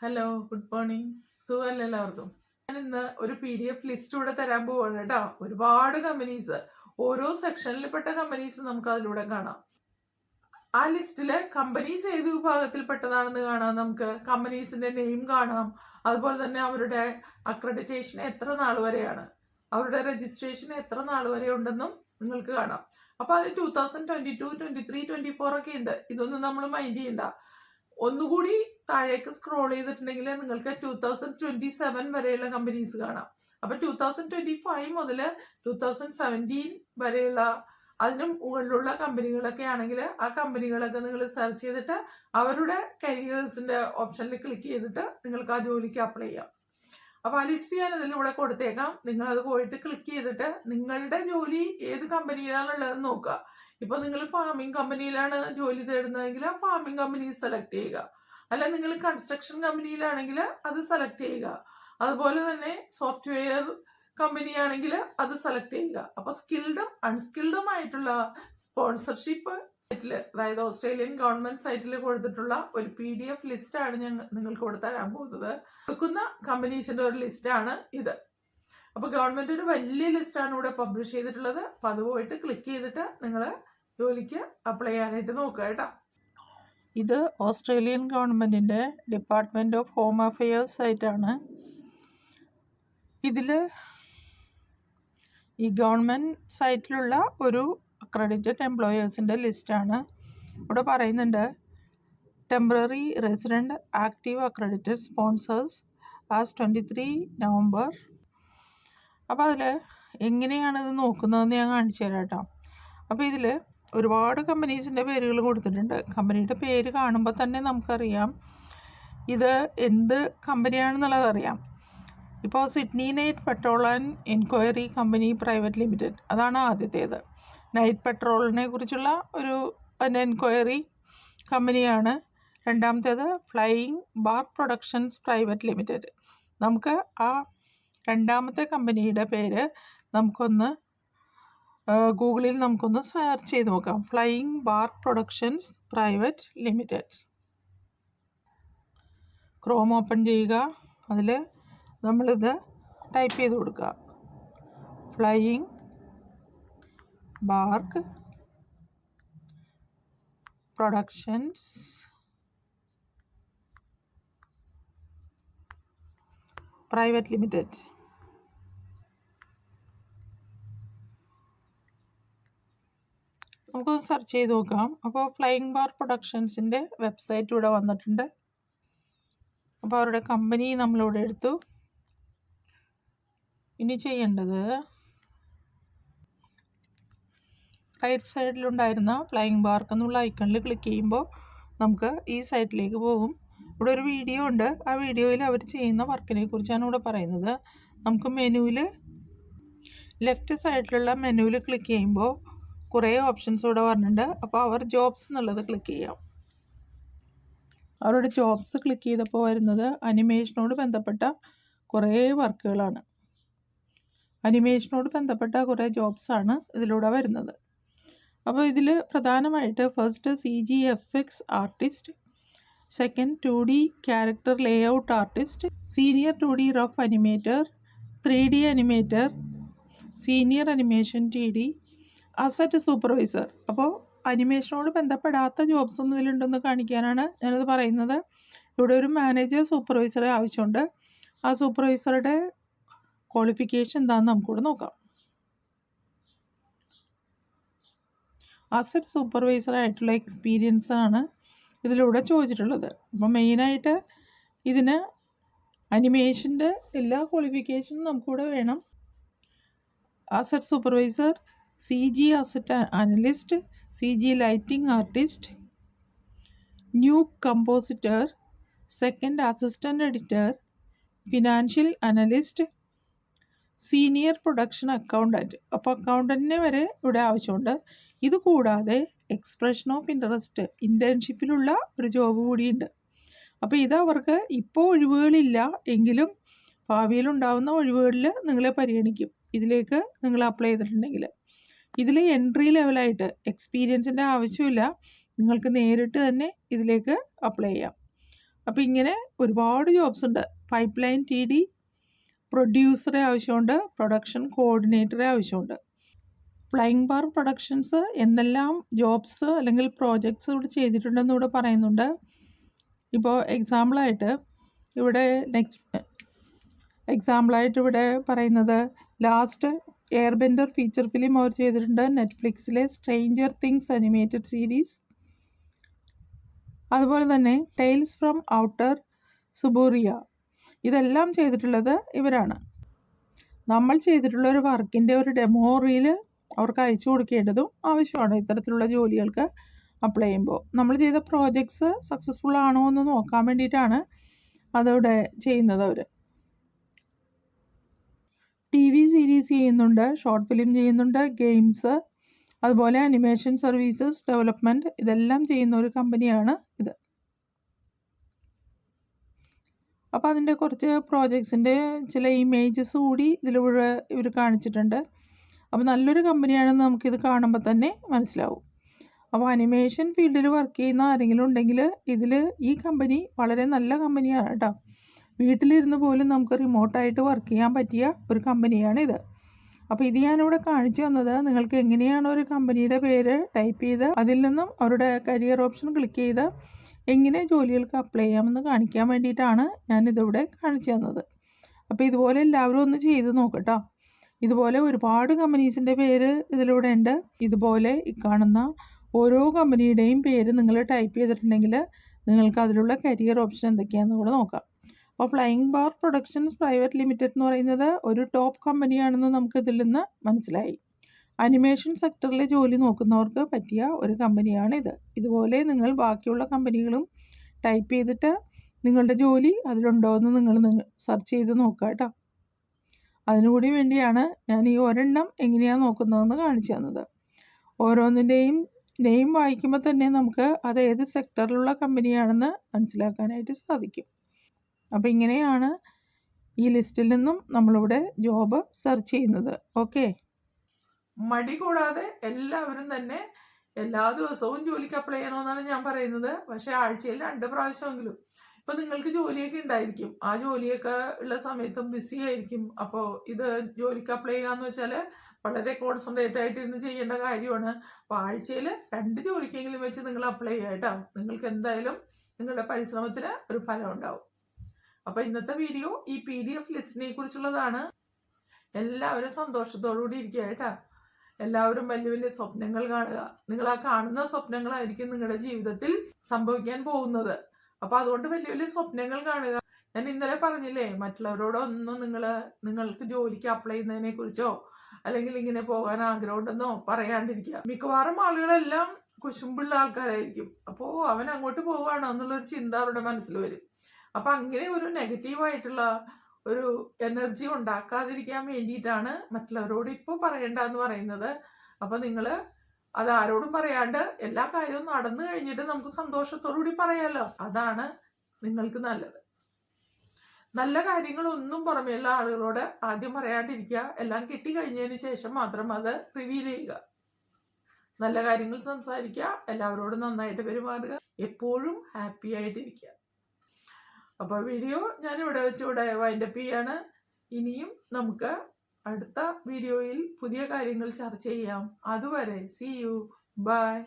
Hello, good morning. സുഖമല്ല എല്ലാവർക്കും. ഞാൻ ഇന്ന് ഒരു PDF ലിസ്റ്റ് ഇവിടെ തരാൻ പോവാണ് കേട്ടോ. ഒരുപാട് കമ്പനീസ്, ഓരോ സെക്ഷനിൽപ്പെട്ട കമ്പനീസ് നമുക്ക് അതിലൂടെ കാണാം. ആ ലിസ്റ്റില് കമ്പനീസ് ഏത് വിഭാഗത്തിൽപ്പെട്ടതാണെന്ന് കാണാം. നമുക്ക് കമ്പനീസിന്റെ നെയിം കാണാം. അതുപോലെ തന്നെ അവരുടെ അക്രഡിറ്റേഷൻ എത്ര നാൾ വരെയാണ്, അവരുടെ രജിസ്ട്രേഷൻ എത്ര നാൾ വരെ ഉണ്ടെന്നും നിങ്ങൾക്ക് കാണാം. അപ്പൊ അത് 2022, 23, 24 ഒക്കെ ഉണ്ട്. ഇതൊന്നും നമ്മൾ മൈൻഡ് ചെയ്യണ്ട. ഒന്നുകൂടി താഴേക്ക് സ്ക്രോൾ ചെയ്തിട്ടുണ്ടെങ്കിൽ നിങ്ങൾക്ക് 2027 വരെയുള്ള കമ്പനീസ് കാണാം. അപ്പൊ 2025 മുതൽ 2017 വരെയുള്ള അതിനും മുകളിലുള്ള കമ്പനികളൊക്കെ ആണെങ്കിൽ ആ കമ്പനികളൊക്കെ നിങ്ങൾ സെർച്ച് ചെയ്തിട്ട് അവരുടെ കരിയേഴ്സിന്റെ ഓപ്ഷനിൽ ക്ലിക്ക് ചെയ്തിട്ട് നിങ്ങൾക്ക് ആ ജോലിക്ക് അപ്ലൈ ചെയ്യാം. അപ്പൊ ആ ലിസ്റ്റ് ഞാൻ ഇതിലൂടെ കൊടുത്തേക്കാം. നിങ്ങൾ അത് പോയിട്ട് ക്ലിക്ക് ചെയ്തിട്ട് നിങ്ങളുടെ ജോലി ഏത് കമ്പനിയിലാണുള്ളതെന്ന് നോക്കുക. ഇപ്പൊ നിങ്ങൾ ഫാമിംഗ് കമ്പനിയിലാണ് ജോലി തേടുന്നതെങ്കിൽ ആ ഫാമിംഗ് കമ്പനി സെലക്ട് ചെയ്യുക. അല്ല നിങ്ങൾ കൺസ്ട്രക്ഷൻ കമ്പനിയിലാണെങ്കിൽ അത് സെലക്ട് ചെയ്യുക. അതുപോലെ തന്നെ സോഫ്റ്റ്വെയർ കമ്പനി ആണെങ്കിൽ അത് സെലക്ട് ചെയ്യുക. അപ്പൊ സ്കിൽഡും അൺസ്കിൽഡും ആയിട്ടുള്ള സ്പോൺസർഷിപ്പ് സൈറ്റില്, അതായത് ഓസ്ട്രേലിയൻ ഗവൺമെന്റ് സൈറ്റിൽ കൊടുത്തിട്ടുള്ള ഒരു PDF ലിസ്റ്റ് ആണ് ഞാൻ നിങ്ങൾക്ക് ഇവിടെ തരാൻ പോകുന്നത്. കൊടുക്കുന്ന കമ്പനീസിന്റെ ഒരു ലിസ്റ്റ് ആണ് ഇത്. അപ്പൊ ഗവൺമെന്റ് ഒരു വലിയ ലിസ്റ്റാണ് ഇവിടെ പബ്ലിഷ് ചെയ്തിട്ടുള്ളത്. അപ്പൊ അത് പോയിട്ട് ക്ലിക്ക് ചെയ്തിട്ട് നിങ്ങൾ ജോലിക്ക് അപ്ലൈ ചെയ്യാനായിട്ട് നോക്കുക കേട്ടോ. ഇത് ഓസ്ട്രേലിയൻ ഗവൺമെന്റിന്റെ ഡിപ്പാർട്ട്മെന്റ് ഓഫ് ഹോം അഫയേഴ്സ് സൈറ്റാണ്. ഇതില് ഈ ഗവൺമെന്റ് സൈറ്റിലുള്ള ഒരു അക്രഡിറ്റഡ് എംപ്ലോയേഴ്സിൻ്റെ ലിസ്റ്റാണ്. ഇവിടെ പറയുന്നുണ്ട് temporary resident active accredited sponsors as 23 November. അപ്പോൾ അതിൽ എങ്ങനെയാണ് ഇത് നോക്കുന്നതെന്ന് ഞാൻ കാണിച്ചു തരാം കേട്ടോ. അപ്പോൾ ഇതിൽ ഒരുപാട് കമ്പനീസിൻ്റെ പേരുകൾ കൊടുത്തിട്ടുണ്ട്. കമ്പനിയുടെ പേര് കാണുമ്പോൾ തന്നെ നമുക്കറിയാം ഇത് എന്ത് കമ്പനിയാണെന്നുള്ളത് അറിയാം. ഇപ്പോൾ Sydney night petrol and enquiry company private limited, അതാണ് ആദ്യത്തേത്. നൈറ്റ് പെട്രോളിനെ കുറിച്ചുള്ള ഒരു എൻക്വയറി കമ്പനിയാണ്. രണ്ടാമത്തേത് flying bar productions private limited. നമുക്ക് ആ രണ്ടാമത്തെ കമ്പനിയുടെ പേര് നമുക്കൊന്ന് ഗൂഗിളിൽ നമുക്കൊന്ന് സെർച്ച് ചെയ്ത് നോക്കാം. Flying bar productions private limited. Chrome open ചെയ്യുക. അതിൽ നമ്മളിത് ടൈപ്പ് ചെയ്ത് കൊടുക്കുക. Flying bark productions private limited. നമുക്കൊന്ന് സെർച്ച് ചെയ്ത് നോക്കാം. അപ്പോൾ ഫ്ലൈയിങ് ബാർ പ്രൊഡക്ഷൻസിൻ്റെ വെബ്സൈറ്റ് ഇവിടെ വന്നിട്ടുണ്ട്. അപ്പോൾ അവരുടെ കമ്പനി നമ്മളിവിടെ എടുത്തു. ഇനി ചെയ്യേണ്ടത് റൈറ്റ് സൈഡിലുണ്ടായിരുന്ന ഫ്ലൈയിങ് ബാർക്ക് എന്നുള്ള ഐക്കണിൽ ക്ലിക്ക് ചെയ്യുമ്പോൾ നമുക്ക് ഈ സൈറ്റിലേക്ക് പോകും. ഇവിടെ ഒരു വീഡിയോ ഉണ്ട്. ആ വീഡിയോയിൽ അവർ ചെയ്യുന്ന വർക്കിനെ കുറിച്ചാണ് ഇവിടെ പറയുന്നത്. നമുക്ക് മെനുവിൽ ലെഫ്റ്റ് സൈഡിലുള്ള മെനുവിൽ ക്ലിക്ക് ചെയ്യുമ്പോൾ കുറേ ഓപ്ഷൻസ് ഇവിടെ വരുന്നുണ്ട്. അപ്പോൾ അവർ ജോബ്സ് എന്നുള്ളത് ക്ലിക്ക് ചെയ്യാം. അവരുടെ ജോബ്സ് ക്ലിക്ക് ചെയ്തപ്പോൾ വരുന്നത് അനിമേഷനോട് ബന്ധപ്പെട്ട കുറേ വർക്കുകളാണ്. അനിമേഷനോട് ബന്ധപ്പെട്ട കുറേ ജോബ്സാണ് ഇതിലൂടെ വരുന്നത്. അപ്പോൾ ഇതിൽ പ്രധാനമായിട്ട് first CGFX artist, second 2D character layout artist, senior 2D rough animator, 3D animator, senior animation TD, asset supervisor. അപ്പോൾ അനിമേഷനോട് ബന്ധപ്പെടാത്ത ജോബ്സ് ഒന്നും ഇതിലുണ്ടെന്ന് കാണിക്കാനാണ് ഞാനത് പറയുന്നത്. ഇവിടെ ഒരു മാനേജർ സൂപ്പർവൈസറെ ആവശ്യമുണ്ട്. ആ സൂപ്പർവൈസറുടെ ക്വാളിഫിക്കേഷൻ എന്താണെന്ന് നമുക്കിവിടെ നോക്കാം. അസറ്റ് സൂപ്പർവൈസറായിട്ടുള്ള എക്സ്പീരിയൻസ് ആണ് ഇതിലൂടെ ചോദിച്ചിട്ടുള്ളത്. അപ്പോൾ മെയിനായിട്ട് ഇതിന് അനിമേഷൻ്റെ എല്ലാ ക്വാളിഫിക്കേഷനും നമുക്കിവിടെ വേണം. Asset supervisor, CG asset analyst, CG lighting artist, new compositor, second assistant editor, financial analyst, senior production accountant. അപ്പോൾ അക്കൗണ്ടൻറ്റിനെ വരെ ഇവിടെ ആവശ്യമുണ്ട്. ഇത് കൂടാതെ എക്സ്പ്രഷൻ ഓഫ് ഇൻട്രസ്റ്റ് ഇൻറ്റേൺഷിപ്പിലുള്ള ഒരു ജോബ് കൂടിയുണ്ട്. അപ്പോൾ ഇത് അവർക്ക് ഇപ്പോൾ ഒഴിവുകളില്ല എങ്കിലും ഭാവിയിലുണ്ടാകുന്ന ഒഴിവുകളിൽ നിങ്ങളെ പരിഗണിക്കും ഇതിലേക്ക് നിങ്ങൾ അപ്ലൈ ചെയ്തിട്ടുണ്ടെങ്കിൽ. ഇതിൽ എൻട്രി ലെവലായിട്ട് എക്സ്പീരിയൻസിൻ്റെ ആവശ്യമില്ല. നിങ്ങൾക്ക് നേരിട്ട് തന്നെ ഇതിലേക്ക് അപ്ലൈ ചെയ്യാം. അപ്പോൾ ഇങ്ങനെ ഒരുപാട് ജോബ്സ് ഉണ്ട്. പൈപ്പ് ലൈൻ TD പ്രൊഡ്യൂസറെ ആവശ്യമുണ്ട്, പ്രൊഡക്ഷൻ കോർഡിനേറ്ററെ ആവശ്യമുണ്ട്. ഫ്ലൈയിങ് ബാർ പ്രൊഡക്ഷൻസ് എന്തെല്ലാം ജോബ്സ് അല്ലെങ്കിൽ പ്രോജക്ട്സ് ഇവിടെ ചെയ്തിട്ടുണ്ടെന്ന് ഇവിടെ പറയുന്നുണ്ട്. ഇപ്പോൾ എക്സാമ്പിളായിട്ട് ഇവിടെ പറയുന്നത് ലാസ്റ്റ് എയർബെൻഡർ ഫീച്ചർ ഫിലിം അവർ ചെയ്തിട്ടുണ്ട്. നെറ്റ്ഫ്ലിക്സിലെ സ്ട്രേഞ്ചർ തിങ്സ് അനിമേറ്റഡ് സീരീസ്, അതുപോലെ തന്നെ ടെയിൽസ് ഫ്രം ഔട്ടർ സുബൂറിയ, ഇതെല്ലാം ചെയ്തിട്ടുള്ളത് ഇവരാണ്. നമ്മൾ ചെയ്തിട്ടുള്ള ഒരു വർക്കിൻ്റെ ഒരു ഡെമോ റീൽ അവർക്ക് അയച്ചു കൊടുക്കേണ്ടതും ആവശ്യമാണ്. ഇത്തരത്തിലുള്ള ജോലികൾക്ക് അപ്ലൈ ചെയ്യുമ്പോൾ നമ്മൾ ചെയ്ത പ്രോജക്ട്സ് സക്സസ്ഫുൾ ആണോ എന്ന് നോക്കാൻ വേണ്ടിയിട്ടാണ് അതവിടെ ചെയ്യുന്നത്. അവർ TV സീരീസ് ചെയ്യുന്നുണ്ട്, ഷോർട്ട് ഫിലിം ചെയ്യുന്നുണ്ട്, ഗെയിംസ്, അതുപോലെ അനിമേഷൻ സർവീസസ് ഡെവലപ്മെൻറ്റ്, ഇതെല്ലാം ചെയ്യുന്ന ഒരു കമ്പനിയാണ് ഇത്. അപ്പോൾ അതിൻ്റെ കുറച്ച് പ്രോജക്ട്സിൻ്റെ ചില ഇമേജസ് കൂടി ഇതിലൂടെ ഇവർ കാണിച്ചിട്ടുണ്ട്. അപ്പോൾ നല്ലൊരു കമ്പനിയാണെന്ന് നമുക്കിത് കാണുമ്പോൾ തന്നെ മനസ്സിലാവും. അപ്പോൾ അനിമേഷൻ ഫീൽഡിൽ വർക്ക് ചെയ്യുന്ന ആരെങ്കിലും ഉണ്ടെങ്കിൽ ഈ കമ്പനി വളരെ നല്ല കമ്പനിയാണ് കേട്ടോ. വീട്ടിലിരുന്ന് പോലും നമുക്ക് റിമോട്ടായിട്ട് വർക്ക് ചെയ്യാൻ പറ്റിയ ഒരു കമ്പനിയാണിത്. അപ്പോൾ ഇത് ഞാനിവിടെ കാണിച്ചു തന്നത് നിങ്ങൾക്ക് എങ്ങനെയാണ് ഒരു കമ്പനിയുടെ പേര് ടൈപ്പ് ചെയ്ത് അതിൽ നിന്നും അവരുടെ കരിയർ ഓപ്ഷൻ ക്ലിക്ക് ചെയ്ത് എങ്ങനെ ജോലികൾക്ക് അപ്ലൈ ചെയ്യാമെന്ന് കാണിക്കാൻ വേണ്ടിയിട്ടാണ് ഞാനിതിവിടെ കാണിച്ചു തന്നത്. അപ്പോൾ ഇതുപോലെ എല്ലാവരും ഒന്ന് ചെയ്ത് നോക്കട്ടോ. ഇതുപോലെ ഒരുപാട് കമ്പനീസിൻ്റെ പേര് ഇതിലൂടെ ഉണ്ട്. ഇതുപോലെ ഈ കാണുന്ന ഓരോ കമ്പനിയുടെയും പേര് നിങ്ങൾ ടൈപ്പ് ചെയ്തിട്ടുണ്ടെങ്കിൽ നിങ്ങൾക്ക് അതിലുള്ള കരിയർ ഓപ്ഷൻ എന്തൊക്കെയാണെന്ന് കൂടെ നോക്കാം. അപ്പോൾ flying bar productions private limited എന്ന് പറയുന്നത് ഒരു ടോപ്പ് കമ്പനിയാണെന്ന് നമുക്കിതിൽ നിന്ന് മനസ്സിലായി. അനിമേഷൻ സെക്ടറിലെ ജോലി നോക്കുന്നവർക്ക് പറ്റിയ ഒരു കമ്പനിയാണിത്. ഇതുപോലെ നിങ്ങൾ ബാക്കിയുള്ള കമ്പനികളും ടൈപ്പ് ചെയ്തിട്ട് നിങ്ങളുടെ ജോലി അതിലുണ്ടോ എന്ന് നിങ്ങൾ സെർച്ച് ചെയ്ത് നോക്കുക കേട്ടോ. അതിനുകൂടി വേണ്ടിയാണ് ഞാൻ ഈ ഒരെണ്ണം എങ്ങനെയാണ് നോക്കുന്നതെന്ന് കാണിച്ചു തന്നത്. ഓരോന്നിൻ്റെയും നെയിം വായിക്കുമ്പോൾ തന്നെ നമുക്ക് അത് ഏത് സെക്ടറിലുള്ള കമ്പനിയാണെന്ന് മനസ്സിലാക്കാനായിട്ട് സാധിക്കും. അപ്പോൾ ഇങ്ങനെയാണ് ഈ ലിസ്റ്റിൽ നിന്നും നമ്മളിവിടെ ജോബ് സെർച്ച് ചെയ്യുന്നത്. ഓക്കെ, മടി കൂടാതെ എല്ലാവരും തന്നെ എല്ലാ ദിവസവും ജോലിക്ക് അപ്ലൈ ചെയ്യണമെന്നാണ് ഞാൻ പറയുന്നത്. പക്ഷേ ആഴ്ചയിൽ 2 പ്രാവശ്യമെങ്കിലും. ഇപ്പോൾ നിങ്ങൾക്ക് ജോലിയൊക്കെ ഉണ്ടായിരിക്കും, ആ ജോലിയൊക്കെ ഉള്ള സമയത്തും ബിസി ആയിരിക്കും. അപ്പോൾ ഇത് ജോലിക്ക് അപ്ലൈ ചെയ്യാന്ന് വെച്ചാൽ വളരെ കോൺസെൻട്രേറ്റ് ആയിട്ട് ഇരുന്ന് ചെയ്യേണ്ട കാര്യമാണ്. അപ്പോൾ ആഴ്ചയിൽ 2 ജോലിക്കെങ്കിലും വെച്ച് നിങ്ങൾ അപ്ലൈ ചെയ്യുക കേട്ടോ. നിങ്ങൾക്ക് എന്തായാലും നിങ്ങളുടെ പരിശ്രമത്തിന് ഒരു ഫലം ഉണ്ടാവും. അപ്പോൾ ഇന്നത്തെ വീഡിയോ ഈ PDF ലിസ്റ്റിനെ കുറിച്ചുള്ളതാണ്. എല്ലാവരും സന്തോഷത്തോടുകൂടി ഇരിക്കുക കേട്ടോ. എല്ലാവരും വലിയ വലിയ സ്വപ്നങ്ങൾ കാണുക. നിങ്ങൾ ആ കാണുന്ന സ്വപ്നങ്ങളായിരിക്കും നിങ്ങളുടെ ജീവിതത്തിൽ സംഭവിക്കാൻ പോകുന്നത്. അപ്പോൾ അതുകൊണ്ട് വലിയ വലിയ സ്വപ്നങ്ങൾ കാണുക. ഞാൻ ഇന്നലെ പറഞ്ഞില്ലേ, മറ്റുള്ളവരോടൊന്നും നിങ്ങൾക്ക് ജോലിക്ക് അപ്ലൈ ചെയ്യുന്നതിനെ കുറിച്ചോ അല്ലെങ്കിൽ ഇങ്ങനെ പോകാൻ ആഗ്രഹമുണ്ടെന്നോ പറയാണ്ടിരിക്കുക. മിക്കവാറും ആളുകളെല്ലാം കുശുമ്പുള്ള ആൾക്കാരായിരിക്കും. അപ്പോൾ അവൻ അങ്ങോട്ട് പോവുകയാണോ എന്നുള്ളൊരു ചിന്ത അവരുടെ മനസ്സിൽ വരും. അപ്പം അങ്ങനെ ഒരു നെഗറ്റീവായിട്ടുള്ള ഒരു എനർജി ഉണ്ടാക്കാതിരിക്കാൻ വേണ്ടിയിട്ടാണ് മറ്റുള്ളവരോട് ഇപ്പോൾ പറയണ്ടെന്ന് പറയുന്നത്. അപ്പം നിങ്ങൾ അത് ആരോടും പറയാണ്ട് എല്ലാ കാര്യവും നടന്നു കഴിഞ്ഞിട്ട് നമുക്ക് സന്തോഷത്തോടുകൂടി പറയാമല്ലോ. അതാണ് നിങ്ങൾക്ക് നല്ലത്. നല്ല കാര്യങ്ങളൊന്നും പുറമേയുള്ള ആളുകളോട് ആദ്യം പറയാണ്ടിരിക്കുക. എല്ലാം കിട്ടിക്കഴിഞ്ഞതിന് ശേഷം മാത്രം അത് റിവീൽ ചെയ്യുക. നല്ല കാര്യങ്ങൾ സംസാരിക്കുക, എല്ലാവരോടും നന്നായിട്ട് പെരുമാറുക, എപ്പോഴും ഹാപ്പി ആയിട്ടിരിക്കുക. അപ്പോൾ വീഡിയോ ഞാനിവിടെ വെച്ചിവിടെ വൈൻഡപ്പ് ചെയ്യാണ്. ഇനിയും നമുക്ക് അടുത്ത വീഡിയോയിൽ പുതിയ കാര്യങ്ങൾ ചർച്ച ചെയ്യാം. അതുവരെ see you, bye.